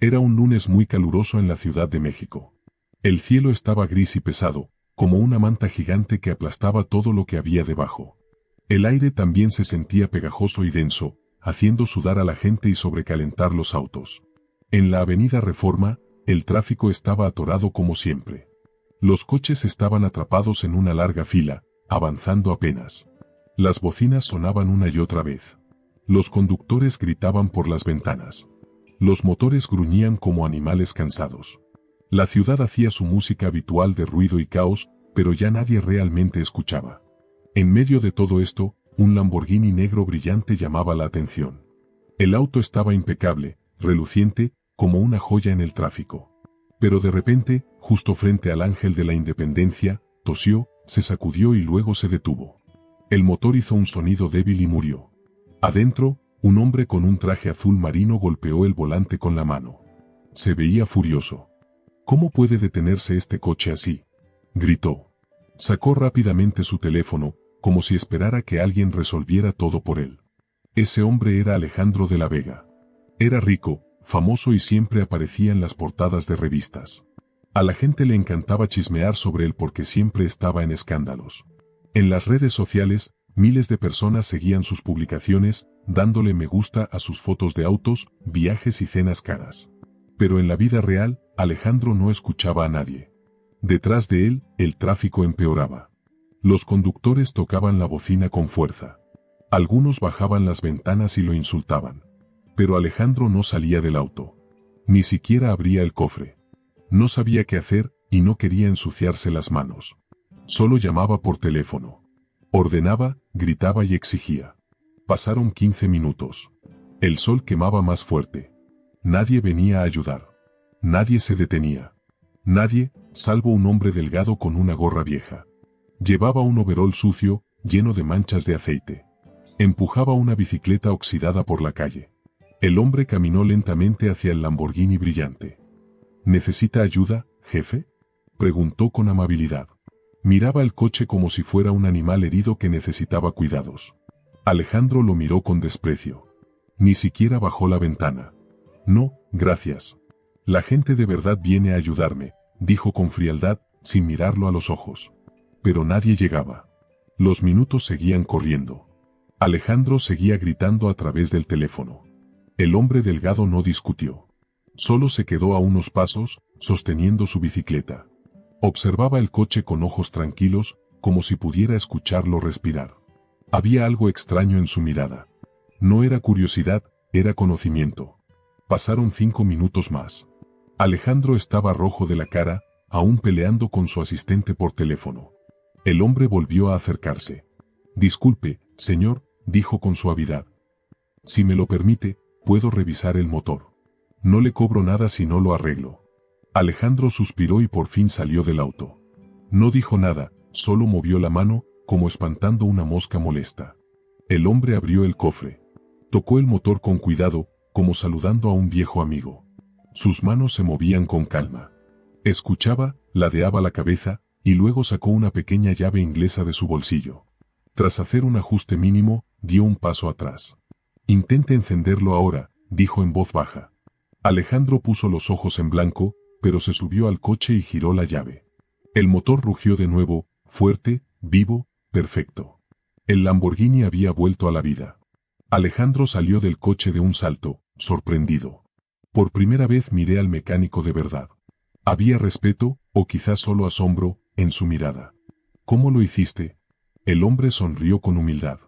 Era un lunes muy caluroso en la Ciudad de México. El cielo estaba gris y pesado, como una manta gigante que aplastaba todo lo que había debajo. El aire también se sentía pegajoso y denso, haciendo sudar a la gente y sobrecalentar los autos. En la avenida Reforma, el tráfico estaba atorado como siempre. Los coches estaban atrapados en una larga fila, avanzando apenas. Las bocinas sonaban una y otra vez. Los conductores gritaban por las ventanas. Los motores gruñían como animales cansados. La ciudad hacía su música habitual de ruido y caos, pero ya nadie realmente escuchaba. En medio de todo esto, un Lamborghini negro brillante llamaba la atención. El auto estaba impecable, reluciente, como una joya en el tráfico. Pero de repente, justo frente al Ángel de la Independencia, tosió, se sacudió y luego se detuvo. El motor hizo un sonido débil y murió. Adentro, un hombre con un traje azul marino golpeó el volante con la mano. Se veía furioso. ¿Cómo puede detenerse este coche así?, gritó. Sacó rápidamente su teléfono, como si esperara que alguien resolviera todo por él. Ese hombre era Alejandro de la Vega. Era rico, famoso y siempre aparecía en las portadas de revistas. A la gente le encantaba chismear sobre él porque siempre estaba en escándalos. En las redes sociales, miles de personas seguían sus publicaciones, dándole me gusta a sus fotos de autos, viajes y cenas caras. Pero en la vida real, Alejandro no escuchaba a nadie. Detrás de él, el tráfico empeoraba. Los conductores tocaban la bocina con fuerza. Algunos bajaban las ventanas y lo insultaban. Pero Alejandro no salía del auto. Ni siquiera abría el cofre. No sabía qué hacer y no quería ensuciarse las manos. Solo llamaba por teléfono. Ordenaba, gritaba y exigía. Pasaron 15 minutos. El sol quemaba más fuerte. Nadie venía a ayudar. Nadie se detenía. Nadie, salvo un hombre delgado con una gorra vieja. Llevaba un overol sucio, lleno de manchas de aceite. Empujaba una bicicleta oxidada por la calle. El hombre caminó lentamente hacia el Lamborghini brillante. ¿Necesita ayuda, jefe?, preguntó con amabilidad. Miraba el coche como si fuera un animal herido que necesitaba cuidados. Alejandro lo miró con desprecio. Ni siquiera bajó la ventana. No, gracias. La gente de verdad viene a ayudarme, dijo con frialdad, sin mirarlo a los ojos. Pero nadie llegaba. Los minutos seguían corriendo. Alejandro seguía gritando a través del teléfono. El hombre delgado no discutió. Solo se quedó a unos pasos, sosteniendo su bicicleta. Observaba el coche con ojos tranquilos, como si pudiera escucharlo respirar. Había algo extraño en su mirada. No era curiosidad, era conocimiento. Pasaron 5 minutos más. Alejandro estaba rojo de la cara, aún peleando con su asistente por teléfono. El hombre volvió a acercarse. Disculpe, señor, dijo con suavidad. Si me lo permite, puedo revisar el motor. No le cobro nada si no lo arreglo. Alejandro suspiró y por fin salió del auto. No dijo nada, solo movió la mano, como espantando una mosca molesta. El hombre abrió el cofre. Tocó el motor con cuidado, como saludando a un viejo amigo. Sus manos se movían con calma. Escuchaba, ladeaba la cabeza, y luego sacó una pequeña llave inglesa de su bolsillo. Tras hacer un ajuste mínimo, dio un paso atrás. Intente encenderlo ahora, dijo en voz baja. Alejandro puso los ojos en blanco, pero se subió al coche y giró la llave. El motor rugió de nuevo, fuerte, vivo, perfecto. El Lamborghini había vuelto a la vida. Alejandro salió del coche de un salto, sorprendido. Por primera vez miré al mecánico de verdad. Había respeto, o quizás solo asombro, en su mirada. ¿Cómo lo hiciste? El hombre sonrió con humildad.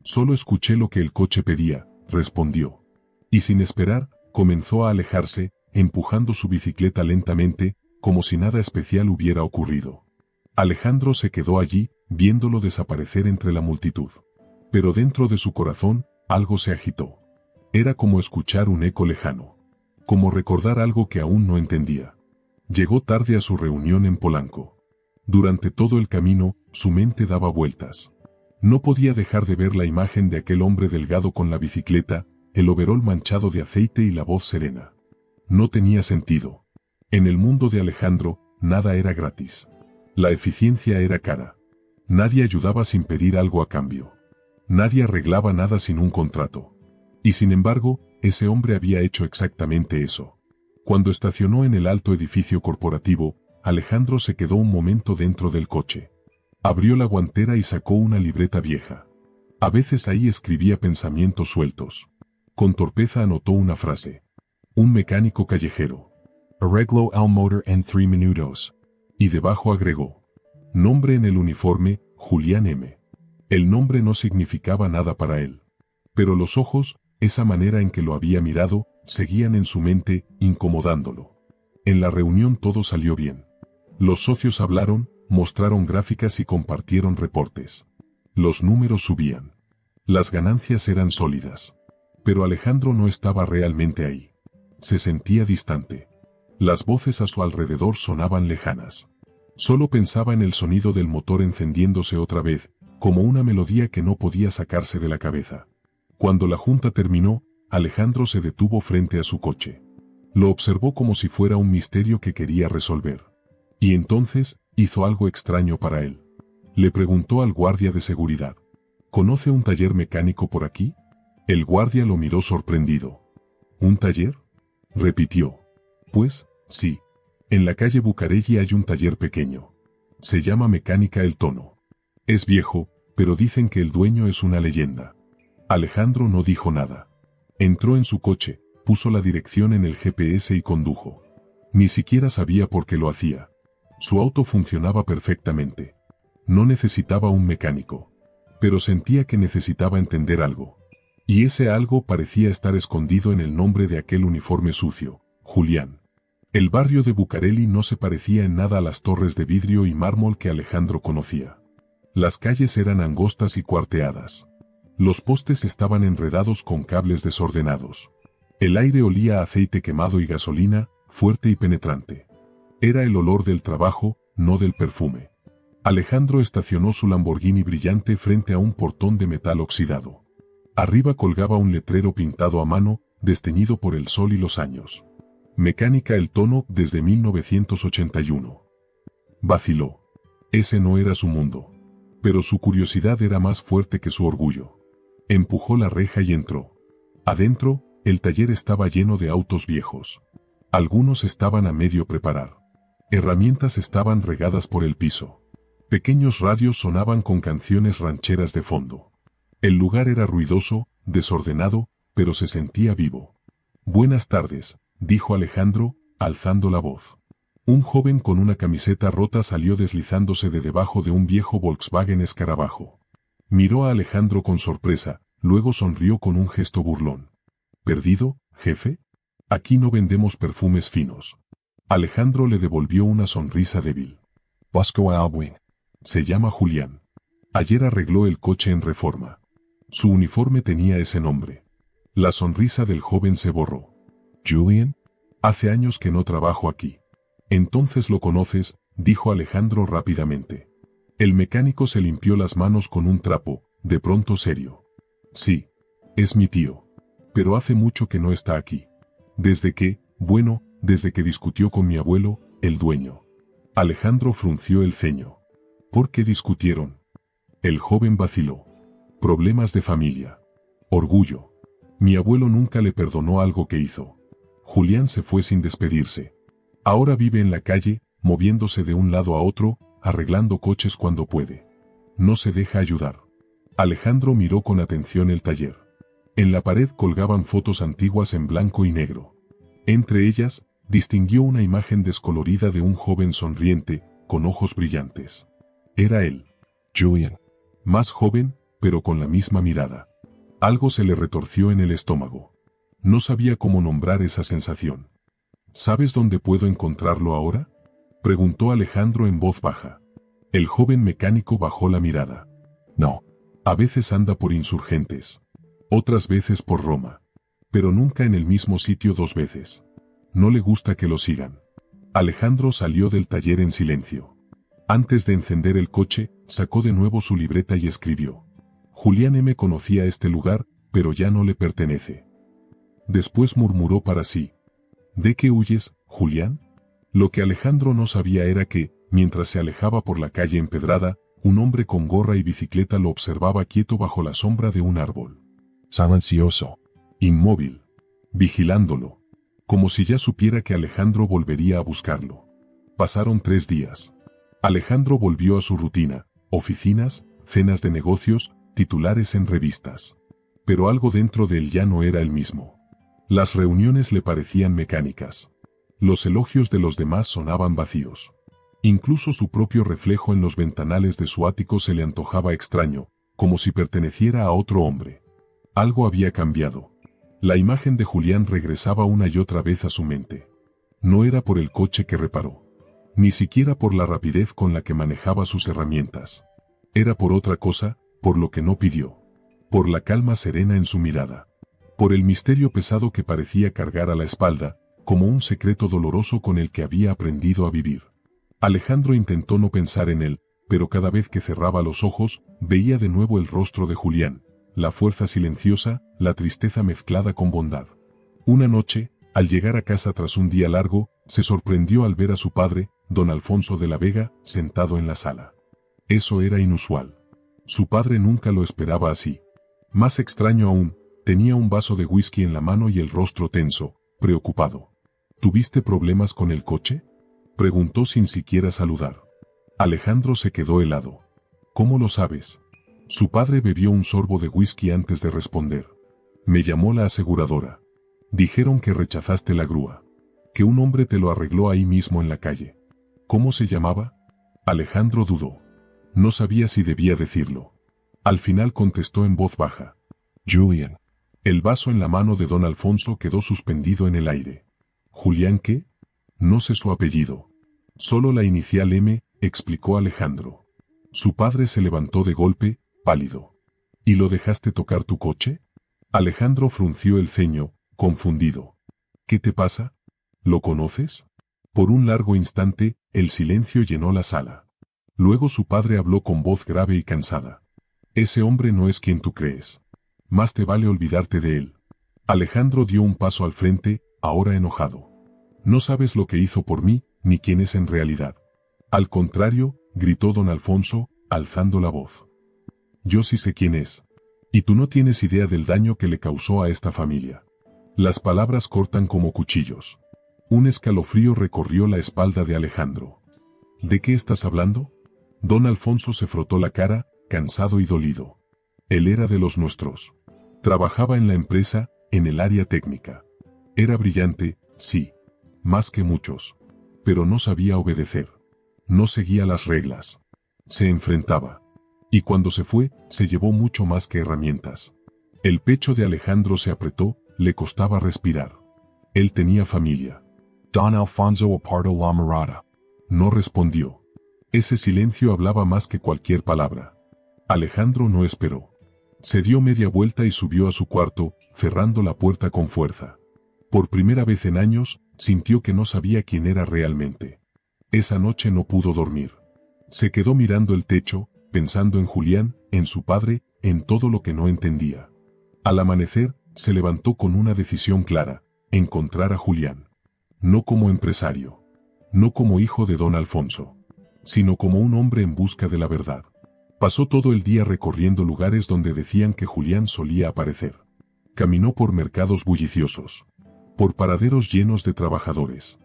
Solo escuché lo que el coche pedía, respondió. Y sin esperar, comenzó a alejarse, empujando su bicicleta lentamente, como si nada especial hubiera ocurrido. Alejandro se quedó allí, viéndolo desaparecer entre la multitud. Pero dentro de su corazón, algo se agitó. Era como escuchar un eco lejano. Como recordar algo que aún no entendía. Llegó tarde a su reunión en Polanco. Durante todo el camino, su mente daba vueltas. No podía dejar de ver la imagen de aquel hombre delgado con la bicicleta, el overol manchado de aceite y la voz serena. No tenía sentido. En el mundo de Alejandro, nada era gratis. La eficiencia era cara. Nadie ayudaba sin pedir algo a cambio. Nadie arreglaba nada sin un contrato. Y sin embargo, ese hombre había hecho exactamente eso. Cuando estacionó en el alto edificio corporativo, Alejandro se quedó un momento dentro del coche. Abrió la guantera y sacó una libreta vieja. A veces ahí escribía pensamientos sueltos. Con torpeza anotó una frase. Un mecánico callejero. Arreglo el motor en 3 minutos. Y debajo agregó. Nombre en el uniforme, Julián M. El nombre no significaba nada para él. Pero los ojos, esa manera en que lo había mirado, seguían en su mente, incomodándolo. En la reunión todo salió bien. Los socios hablaron, mostraron gráficas y compartieron reportes. Los números subían. Las ganancias eran sólidas. Pero Alejandro no estaba realmente ahí. Se sentía distante. Las voces a su alrededor sonaban lejanas. Solo pensaba en el sonido del motor encendiéndose otra vez, como una melodía que no podía sacarse de la cabeza. Cuando la junta terminó, Alejandro se detuvo frente a su coche. Lo observó como si fuera un misterio que quería resolver. Y entonces, hizo algo extraño para él. Le preguntó al guardia de seguridad. ¿Conoce un taller mecánico por aquí? El guardia lo miró sorprendido. ¿Un taller?, repitió. Pues, sí. En la calle Bucareli hay un taller pequeño. Se llama Mecánica El Tono. Es viejo, pero dicen que el dueño es una leyenda. Alejandro no dijo nada. Entró en su coche, puso la dirección en el GPS y condujo. Ni siquiera sabía por qué lo hacía. Su auto funcionaba perfectamente. No necesitaba un mecánico. Pero sentía que necesitaba entender algo. Y ese algo parecía estar escondido en el nombre de aquel uniforme sucio, Julián. El barrio de Bucareli no se parecía en nada a las torres de vidrio y mármol que Alejandro conocía. Las calles eran angostas y cuarteadas. Los postes estaban enredados con cables desordenados. El aire olía a aceite quemado y gasolina, fuerte y penetrante. Era el olor del trabajo, no del perfume. Alejandro estacionó su Lamborghini brillante frente a un portón de metal oxidado. Arriba colgaba un letrero pintado a mano, desteñido por el sol y los años. Mecánica El Tono desde 1981. Vaciló. Ese no era su mundo. Pero su curiosidad era más fuerte que su orgullo. Empujó la reja y entró. Adentro, el taller estaba lleno de autos viejos. Algunos estaban a medio preparar. Herramientas estaban regadas por el piso. Pequeños radios sonaban con canciones rancheras de fondo. El lugar era ruidoso, desordenado, pero se sentía vivo. Buenas tardes, dijo Alejandro, alzando la voz. Un joven con una camiseta rota salió deslizándose de debajo de un viejo Volkswagen Escarabajo. Miró a Alejandro con sorpresa, luego sonrió con un gesto burlón. ¿Perdido, jefe? Aquí no vendemos perfumes finos. Alejandro le devolvió una sonrisa débil. Busco a alguien. Se llama Julián. Ayer arregló el coche en Reforma. Su uniforme tenía ese nombre. La sonrisa del joven se borró. ¿Julián? Hace años que no trabajo aquí. Entonces lo conoces, dijo Alejandro rápidamente. El mecánico se limpió las manos con un trapo, de pronto serio. Sí. Es mi tío. Pero hace mucho que no está aquí. Desde que discutió con mi abuelo, el dueño. Alejandro frunció el ceño. ¿Por qué discutieron? El joven vaciló. Problemas de familia. Orgullo. Mi abuelo nunca le perdonó algo que hizo. Julián se fue sin despedirse. Ahora vive en la calle, moviéndose de un lado a otro, arreglando coches cuando puede. No se deja ayudar. Alejandro miró con atención el taller. En la pared colgaban fotos antiguas en blanco y negro. Entre ellas, distinguió una imagen descolorida de un joven sonriente, con ojos brillantes. Era él. Julián. Más joven, pero con la misma mirada. Algo se le retorció en el estómago. No sabía cómo nombrar esa sensación. ¿Sabes dónde puedo encontrarlo ahora?, preguntó Alejandro en voz baja. El joven mecánico bajó la mirada. No. A veces anda por Insurgentes. Otras veces por Roma. Pero nunca en el mismo sitio 2 veces. No le gusta que lo sigan. Alejandro salió del taller en silencio. Antes de encender el coche, sacó de nuevo su libreta y escribió. Julián M. conocía este lugar, pero ya no le pertenece. Después murmuró para sí. ¿De qué huyes, Julián? Lo que Alejandro no sabía era que, mientras se alejaba por la calle empedrada, un hombre con gorra y bicicleta lo observaba quieto bajo la sombra de un árbol. Silencioso. Inmóvil. Vigilándolo. como si ya supiera que Alejandro volvería a buscarlo. Pasaron 3 días. Alejandro volvió a su rutina, oficinas, cenas de negocios, titulares en revistas. Pero algo dentro de él ya no era el mismo. Las reuniones le parecían mecánicas. Los elogios de los demás sonaban vacíos. Incluso su propio reflejo en los ventanales de su ático se le antojaba extraño, como si perteneciera a otro hombre. Algo había cambiado. La imagen de Julián regresaba una y otra vez a su mente. No era por el coche que reparó. Ni siquiera por la rapidez con la que manejaba sus herramientas. Era por otra cosa, por lo que no pidió. Por la calma serena en su mirada. Por el misterio pesado que parecía cargar a la espalda, como un secreto doloroso con el que había aprendido a vivir. Alejandro intentó no pensar en él, pero cada vez que cerraba los ojos, veía de nuevo el rostro de Julián, la fuerza silenciosa, la tristeza mezclada con bondad. Una noche, al llegar a casa tras un día largo, se sorprendió al ver a su padre, don Alfonso de la Vega, sentado en la sala. Eso era inusual. Su padre nunca lo esperaba así. Más extraño aún, tenía un vaso de whisky en la mano y el rostro tenso, preocupado. ¿Tuviste problemas con el coche?, preguntó sin siquiera saludar. Alejandro se quedó helado. ¿Cómo lo sabes? Su padre bebió un sorbo de whisky antes de responder. Me llamó la aseguradora. Dijeron que rechazaste la grúa. Que un hombre te lo arregló ahí mismo en la calle. ¿Cómo se llamaba? Alejandro dudó. No sabía si debía decirlo. Al final contestó en voz baja. Julián. El vaso en la mano de don Alfonso quedó suspendido en el aire. ¿Julián qué? No sé su apellido. Solo la inicial M, explicó Alejandro. Su padre se levantó de golpe, pálido. ¿Y lo dejaste tocar tu coche? Alejandro frunció el ceño, confundido. ¿Qué te pasa? ¿Lo conoces? Por un largo instante, el silencio llenó la sala. Luego su padre habló con voz grave y cansada. Ese hombre no es quien tú crees. Más te vale olvidarte de él. Alejandro dio un paso al frente, ahora enojado. No sabes lo que hizo por mí, ni quién es en realidad. Al contrario, gritó don Alfonso, alzando la voz. Yo sí sé quién es. Y tú no tienes idea del daño que le causó a esta familia. Las palabras cortan como cuchillos. Un escalofrío recorrió la espalda de Alejandro. ¿De qué estás hablando? Don Alfonso se frotó la cara, cansado y dolido. Él era de los nuestros. Trabajaba en la empresa, en el área técnica. Era brillante, sí. Más que muchos. Pero no sabía obedecer. No seguía las reglas. Se enfrentaba. Y cuando se fue, se llevó mucho más que herramientas. El pecho de Alejandro se apretó, le costaba respirar. Él tenía familia. Don Alfonso apartó la mirada. No respondió. Ese silencio hablaba más que cualquier palabra. Alejandro no esperó. Se dio media vuelta y subió a su cuarto, cerrando la puerta con fuerza. Por primera vez en años, sintió que no sabía quién era realmente. Esa noche no pudo dormir. Se quedó mirando el techo, pensando en Julián, en su padre, en todo lo que no entendía. Al amanecer, se levantó con una decisión clara: encontrar a Julián. No como empresario. No como hijo de don Alfonso. Sino como un hombre en busca de la verdad. Pasó todo el día recorriendo lugares donde decían que Julián solía aparecer. Caminó por mercados bulliciosos. Por paraderos llenos de trabajadores.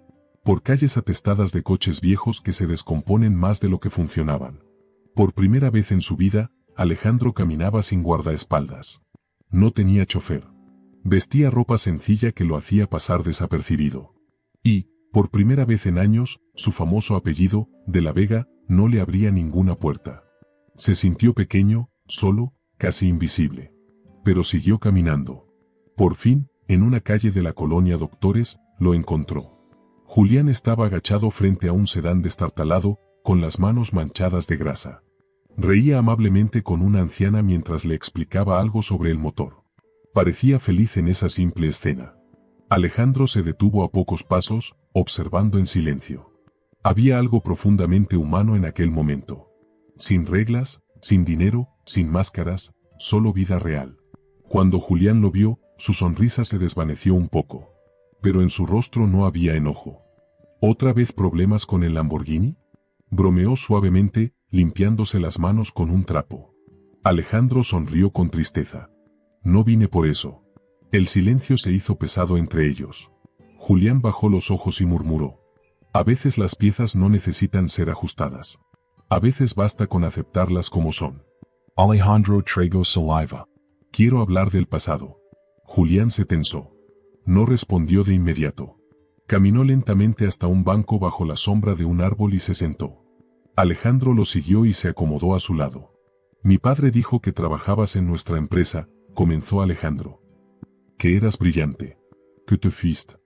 Por calles atestadas de coches viejos que se descomponen más de lo que funcionaban. Por primera vez en su vida, Alejandro caminaba sin guardaespaldas. No tenía chofer. Vestía ropa sencilla que lo hacía pasar desapercibido. Y, por primera vez en años, su famoso apellido, de la Vega, no le abría ninguna puerta. Se sintió pequeño, solo, casi invisible. Pero siguió caminando. Por fin, en una calle de la colonia Doctores, lo encontró. Julián estaba agachado frente a un sedán destartalado, con las manos manchadas de grasa. Reía amablemente con una anciana mientras le explicaba algo sobre el motor. Parecía feliz en esa simple escena. Alejandro se detuvo a pocos pasos, observando en silencio. Había algo profundamente humano en aquel momento. Sin reglas, sin dinero, sin máscaras, solo vida real. Cuando Julián lo vio, su sonrisa se desvaneció un poco. Pero en su rostro no había enojo. ¿Otra vez problemas con el Lamborghini?, bromeó suavemente, limpiándose las manos con un trapo. Alejandro sonrió con tristeza. No vine por eso. El silencio se hizo pesado entre ellos. Julián bajó los ojos y murmuró. A veces las piezas no necesitan ser ajustadas. A veces basta con aceptarlas como son. Alejandro tragó saliva. Quiero hablar del pasado. Julián se tensó. No respondió de inmediato. Caminó lentamente hasta un banco bajo la sombra de un árbol y se sentó. Alejandro lo siguió y se acomodó a su lado. Mi padre dijo que trabajabas en nuestra empresa, comenzó Alejandro. Que eras brillante. Que te fuiste.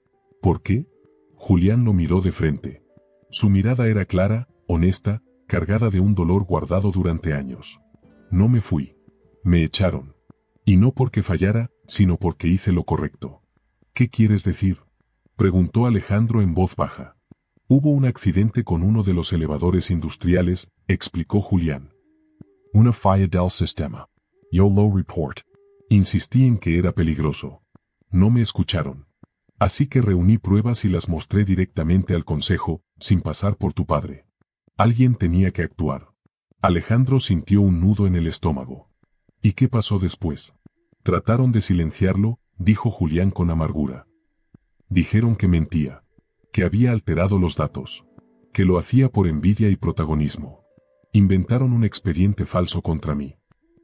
¿Por qué? Julián lo miró de frente. Su mirada era clara, honesta, cargada de un dolor guardado durante años. No me fui. Me echaron. Y no porque fallara, sino porque hice lo correcto. ¿Qué quieres decir? Preguntó Alejandro en voz baja. Hubo un accidente con uno de los elevadores industriales, explicó Julián. Una falla del sistema. Yo lo report. Insistí en que era peligroso. No me escucharon. Así que reuní pruebas y las mostré directamente al consejo, sin pasar por tu padre. Alguien tenía que actuar. Alejandro sintió un nudo en el estómago. ¿Y qué pasó después? Trataron de silenciarlo, dijo Julián con amargura. Dijeron que mentía. Que había alterado los datos. Que lo hacía por envidia y protagonismo. Inventaron un expediente falso contra mí.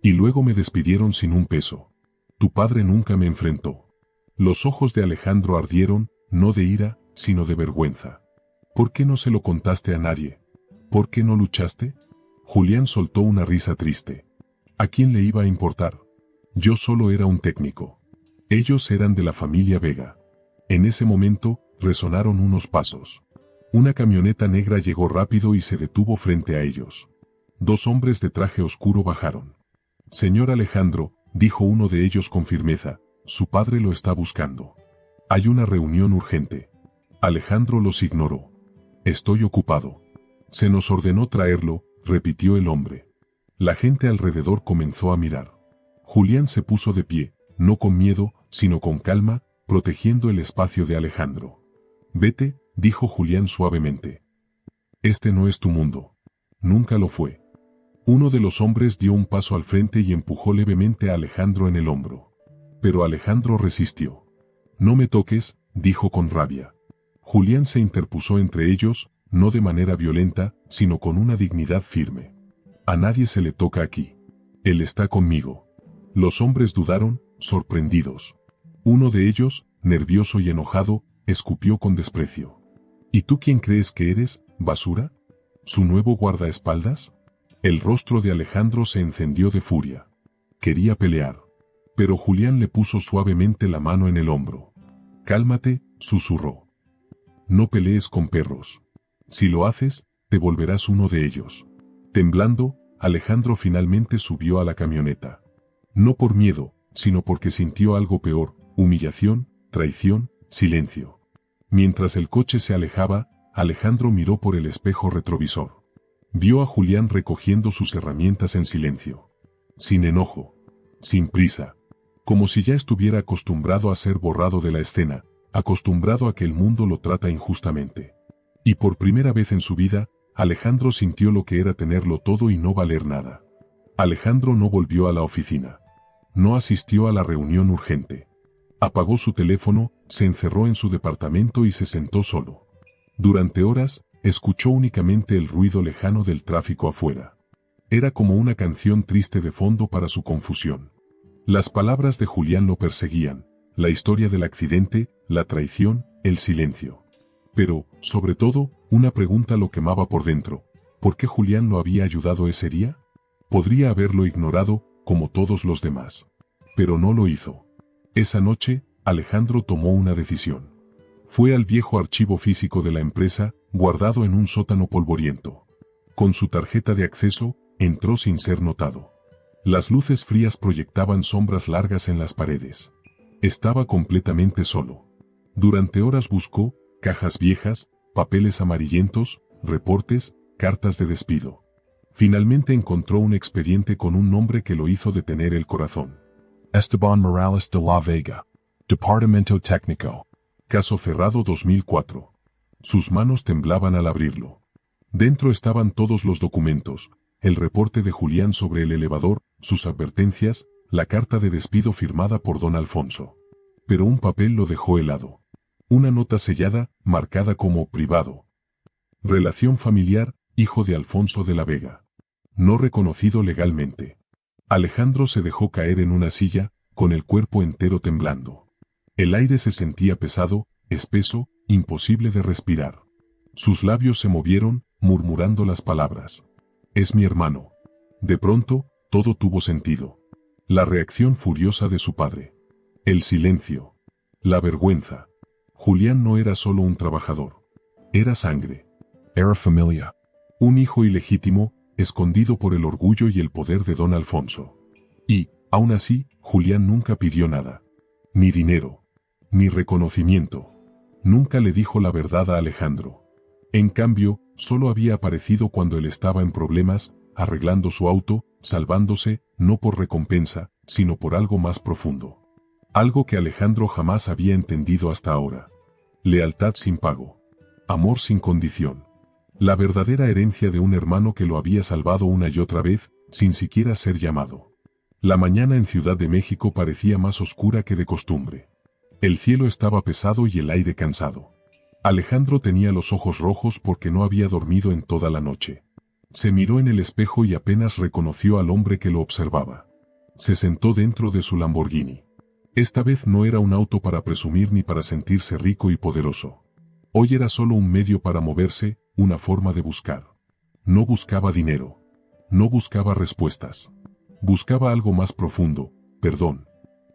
Y luego me despidieron sin un peso. Tu padre nunca me enfrentó. Los ojos de Alejandro ardieron, no de ira, sino de vergüenza. ¿Por qué no se lo contaste a nadie? ¿Por qué no luchaste? Julián soltó una risa triste. ¿A quién le iba a importar? Yo solo era un técnico. Ellos eran de la familia Vega. En ese momento, resonaron unos pasos. Una camioneta negra llegó rápido y se detuvo frente a ellos. Dos hombres de traje oscuro bajaron. Señor Alejandro, dijo uno de ellos con firmeza, su padre lo está buscando. Hay una reunión urgente. Alejandro los ignoró. Estoy ocupado. Se nos ordenó traerlo, repitió el hombre. La gente alrededor comenzó a mirar. Julián se puso de pie, no con miedo, sino con calma, protegiendo el espacio de Alejandro. Vete, dijo Julián suavemente. Este no es tu mundo. Nunca lo fue. Uno de los hombres dio un paso al frente y empujó levemente a Alejandro en el hombro. Pero Alejandro resistió. No me toques, dijo con rabia. Julián se interpuso entre ellos, no de manera violenta, sino con una dignidad firme. A nadie se le toca aquí. Él está conmigo. Los hombres dudaron, sorprendidos. Uno de ellos, nervioso y enojado, escupió con desprecio. ¿Y tú quién crees que eres, basura? ¿Su nuevo guardaespaldas? El rostro de Alejandro se encendió de furia. Quería pelear. Pero Julián le puso suavemente la mano en el hombro. Cálmate, susurró. No pelees con perros. Si lo haces, te volverás uno de ellos. Temblando, Alejandro finalmente subió a la camioneta. No por miedo, sino porque sintió algo peor, humillación, traición, silencio. Mientras el coche se alejaba, Alejandro miró por el espejo retrovisor. Vio a Julián recogiendo sus herramientas en silencio. Sin enojo. Sin prisa. Como si ya estuviera acostumbrado a ser borrado de la escena, acostumbrado a que el mundo lo trata injustamente. Y por primera vez en su vida, Alejandro sintió lo que era tenerlo todo y no valer nada. Alejandro no volvió a la oficina. No asistió a la reunión urgente. Apagó su teléfono, se encerró en su departamento y se sentó solo. Durante horas, escuchó únicamente el ruido lejano del tráfico afuera. Era como una canción triste de fondo para su confusión. Las palabras de Julián lo perseguían, la historia del accidente, la traición, el silencio. Pero, sobre todo, una pregunta lo quemaba por dentro. ¿Por qué Julián lo había ayudado ese día? Podría haberlo ignorado, como todos los demás. Pero no lo hizo. Esa noche, Alejandro tomó una decisión. Fue al viejo archivo físico de la empresa, guardado en un sótano polvoriento. Con su tarjeta de acceso, entró sin ser notado. Las luces frías proyectaban sombras largas en las paredes. Estaba completamente solo. Durante horas buscó cajas viejas, papeles amarillentos, reportes, cartas de despido. Finalmente encontró un expediente con un nombre que lo hizo detener el corazón. Esteban Morales de la Vega. Departamento Técnico. Caso cerrado 2004. Sus manos temblaban al abrirlo. Dentro estaban todos los documentos, el reporte de Julián sobre el elevador, sus advertencias, la carta de despido firmada por don Alfonso. Pero un papel lo dejó helado. Una nota sellada, marcada como privado. Relación familiar, hijo de Alfonso de la Vega. No reconocido legalmente. Alejandro se dejó caer en una silla, con el cuerpo entero temblando. El aire se sentía pesado, espeso, imposible de respirar. Sus labios se movieron, murmurando las palabras. Es mi hermano. De pronto, todo tuvo sentido. La reacción furiosa de su padre. El silencio. La vergüenza. Julián no era solo un trabajador. Era sangre. Era familia. Un hijo ilegítimo, escondido por el orgullo y el poder de don Alfonso. Y, aún así, Julián nunca pidió nada. Ni dinero. Ni reconocimiento. Nunca le dijo la verdad a Alejandro. En cambio, solo había aparecido cuando él estaba en problemas, arreglando su auto, salvándose, no por recompensa, sino por algo más profundo. Algo que Alejandro jamás había entendido hasta ahora. Lealtad sin pago. Amor sin condición. La verdadera herencia de un hermano que lo había salvado una y otra vez, sin siquiera ser llamado. La mañana en Ciudad de México parecía más oscura que de costumbre. El cielo estaba pesado y el aire cansado. Alejandro tenía los ojos rojos porque no había dormido en toda la noche. Se miró en el espejo y apenas reconoció al hombre que lo observaba. Se sentó dentro de su Lamborghini. Esta vez no era un auto para presumir ni para sentirse rico y poderoso. Hoy era solo un medio para moverse, una forma de buscar. No buscaba dinero. No buscaba respuestas. Buscaba algo más profundo, perdón.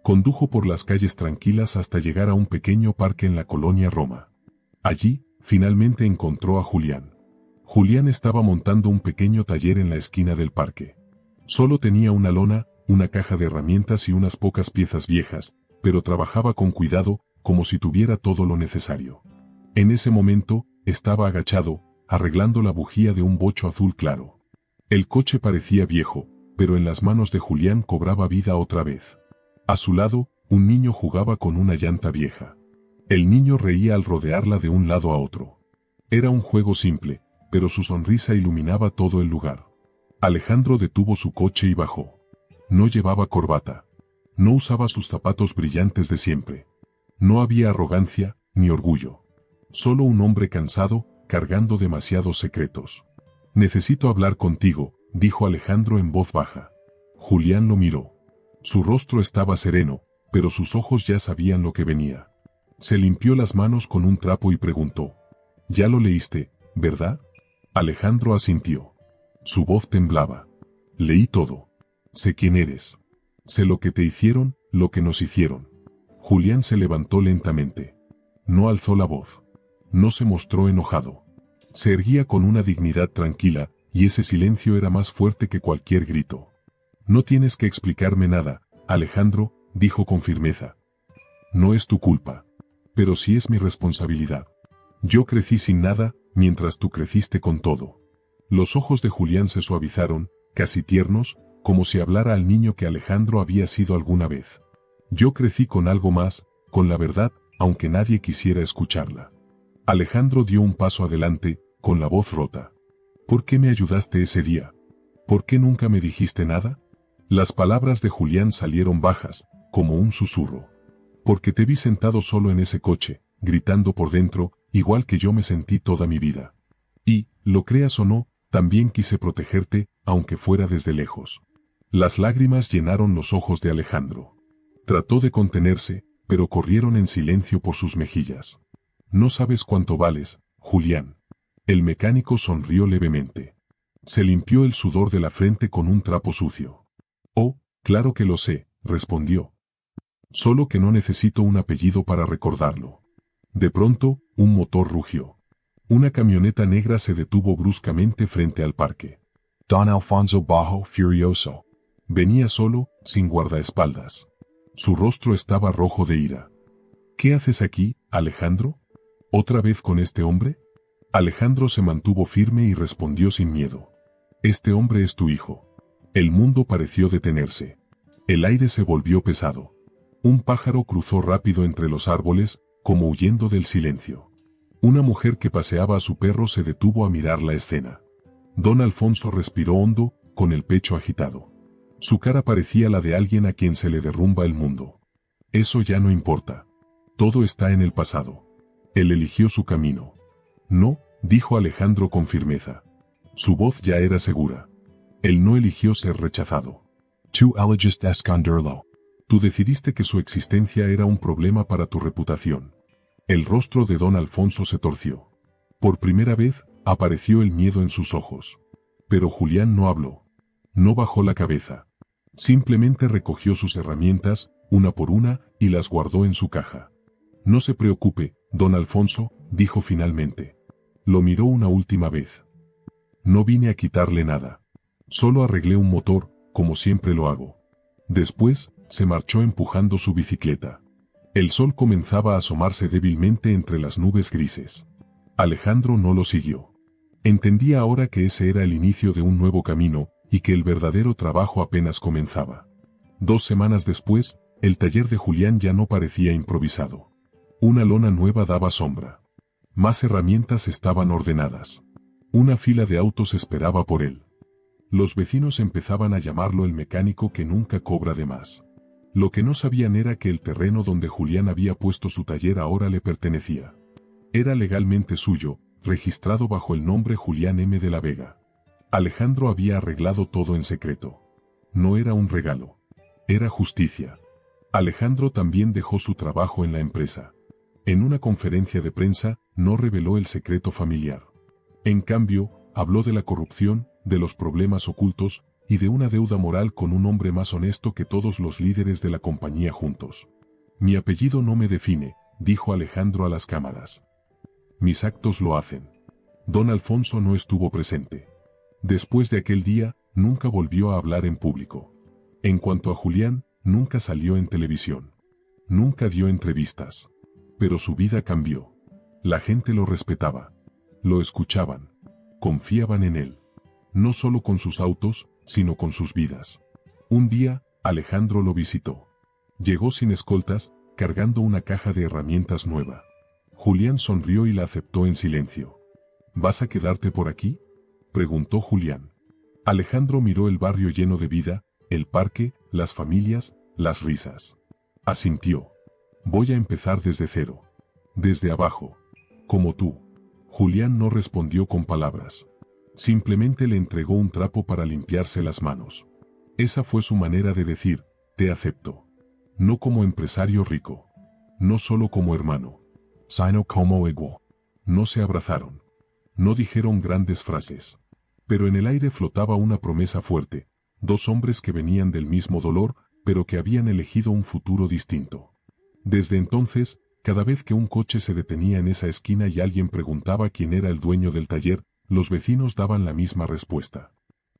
Condujo por las calles tranquilas hasta llegar a un pequeño parque en la colonia Roma. Allí, finalmente encontró a Julián. Julián estaba montando un pequeño taller en la esquina del parque. Solo tenía una lona, una caja de herramientas y unas pocas piezas viejas, pero trabajaba con cuidado, como si tuviera todo lo necesario. En ese momento, estaba agachado, arreglando la bujía de un bocho azul claro. El coche parecía viejo, pero en las manos de Julián cobraba vida otra vez. A su lado, un niño jugaba con una llanta vieja. El niño reía al rodearla de un lado a otro. Era un juego simple, pero su sonrisa iluminaba todo el lugar. Alejandro detuvo su coche y bajó. No llevaba corbata. No usaba sus zapatos brillantes de siempre. No había arrogancia, ni orgullo. Solo un hombre cansado, cargando demasiados secretos. Necesito hablar contigo, dijo Alejandro en voz baja. Julián lo miró. Su rostro estaba sereno, pero sus ojos ya sabían lo que venía. Se limpió las manos con un trapo y preguntó. «¿Ya lo leíste, verdad?» Alejandro asintió. Su voz temblaba. «Leí todo. Sé quién eres. Sé lo que te hicieron, lo que nos hicieron». Julián se levantó lentamente. No alzó la voz. No se mostró enojado. Se erguía con una dignidad tranquila, y ese silencio era más fuerte que cualquier grito. «No tienes que explicarme nada, Alejandro», dijo con firmeza. «No es tu culpa. Pero sí es mi responsabilidad. Yo crecí sin nada, mientras tú creciste con todo». Los ojos de Julián se suavizaron, casi tiernos, como si hablara al niño que Alejandro había sido alguna vez. «Yo crecí con algo más, con la verdad, aunque nadie quisiera escucharla». Alejandro dio un paso adelante, con la voz rota. «¿Por qué me ayudaste ese día? ¿Por qué nunca me dijiste nada?» Las palabras de Julián salieron bajas, como un susurro. «Porque te vi sentado solo en ese coche, gritando por dentro, igual que yo me sentí toda mi vida. Y, lo creas o no, también quise protegerte, aunque fuera desde lejos». Las lágrimas llenaron los ojos de Alejandro. Trató de contenerse, pero corrieron en silencio por sus mejillas. «No sabes cuánto vales, Julián». El mecánico sonrió levemente. Se limpió el sudor de la frente con un trapo sucio. «Oh, claro que lo sé», respondió. «Solo que no necesito un apellido para recordarlo». De pronto, un motor rugió. Una camioneta negra se detuvo bruscamente frente al parque. Don Alfonso bajó furioso. Venía solo, sin guardaespaldas. Su rostro estaba rojo de ira. «¿Qué haces aquí, Alejandro? ¿Otra vez con este hombre?» Alejandro se mantuvo firme y respondió sin miedo. «Este hombre es tu hijo». El mundo pareció detenerse. El aire se volvió pesado. Un pájaro cruzó rápido entre los árboles, como huyendo del silencio. Una mujer que paseaba a su perro se detuvo a mirar la escena. Don Alfonso respiró hondo, con el pecho agitado. Su cara parecía la de alguien a quien se le derrumba el mundo. «Eso ya no importa. Todo está en el pasado. Él eligió su camino. No, dijo Alejandro con firmeza. Su voz ya era segura. Él no eligió ser rechazado. Tu elegiste esconderlo. Tú decidiste que su existencia era un problema para tu reputación. El rostro de don Alfonso se torció. Por primera vez, apareció el miedo en sus ojos. Pero Julián no habló. No bajó la cabeza. Simplemente recogió sus herramientas, una por una, y las guardó en su caja. No se preocupe, don Alfonso, dijo finalmente. Lo miró una última vez. No vine a quitarle nada. Solo arreglé un motor, como siempre lo hago. Después, se marchó empujando su bicicleta. El sol comenzaba a asomarse débilmente entre las nubes grises. Alejandro no lo siguió. Entendía ahora que ese era el inicio de un nuevo camino, y que el verdadero trabajo apenas comenzaba. 2 semanas después, el taller de Julián ya no parecía improvisado. Una lona nueva daba sombra. Más herramientas estaban ordenadas. Una fila de autos esperaba por él. Los vecinos empezaban a llamarlo el mecánico que nunca cobra de más. Lo que no sabían era que el terreno donde Julián había puesto su taller ahora le pertenecía. Era legalmente suyo, registrado bajo el nombre Julián M. de la Vega. Alejandro había arreglado todo en secreto. No era un regalo. Era justicia. Alejandro también dejó su trabajo en la empresa. En una conferencia de prensa, no reveló el secreto familiar. En cambio, habló de la corrupción, de los problemas ocultos, y de una deuda moral con un hombre más honesto que todos los líderes de la compañía juntos. Mi apellido no me define, dijo Alejandro a las cámaras. Mis actos lo hacen. Don Alfonso no estuvo presente. Después de aquel día, nunca volvió a hablar en público. En cuanto a Julián, nunca salió en televisión. Nunca dio entrevistas. Pero su vida cambió. La gente lo respetaba. Lo escuchaban. Confiaban en él. No solo con sus autos, sino con sus vidas. Un día, Alejandro lo visitó. Llegó sin escoltas, cargando una caja de herramientas nueva. Julián sonrió y la aceptó en silencio. ¿Vas a quedarte por aquí?, preguntó Julián. Alejandro miró el barrio lleno de vida, el parque, las familias, las risas. Asintió. Voy a empezar desde cero. Desde abajo. Como tú. Julián no respondió con palabras. Simplemente le entregó un trapo para limpiarse las manos. Esa fue su manera de decir, te acepto. No como empresario rico. No solo como hermano. Sino como igual. No se abrazaron. No dijeron grandes frases. Pero en el aire flotaba una promesa fuerte. 2 hombres que venían del mismo dolor, pero que habían elegido un futuro distinto. Desde entonces, cada vez que un coche se detenía en esa esquina y alguien preguntaba quién era el dueño del taller, los vecinos daban la misma respuesta.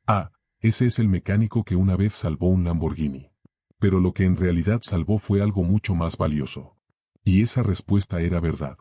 Ah, ese es el mecánico que una vez salvó un Lamborghini. Pero lo que en realidad salvó fue algo mucho más valioso. Y esa respuesta era verdad.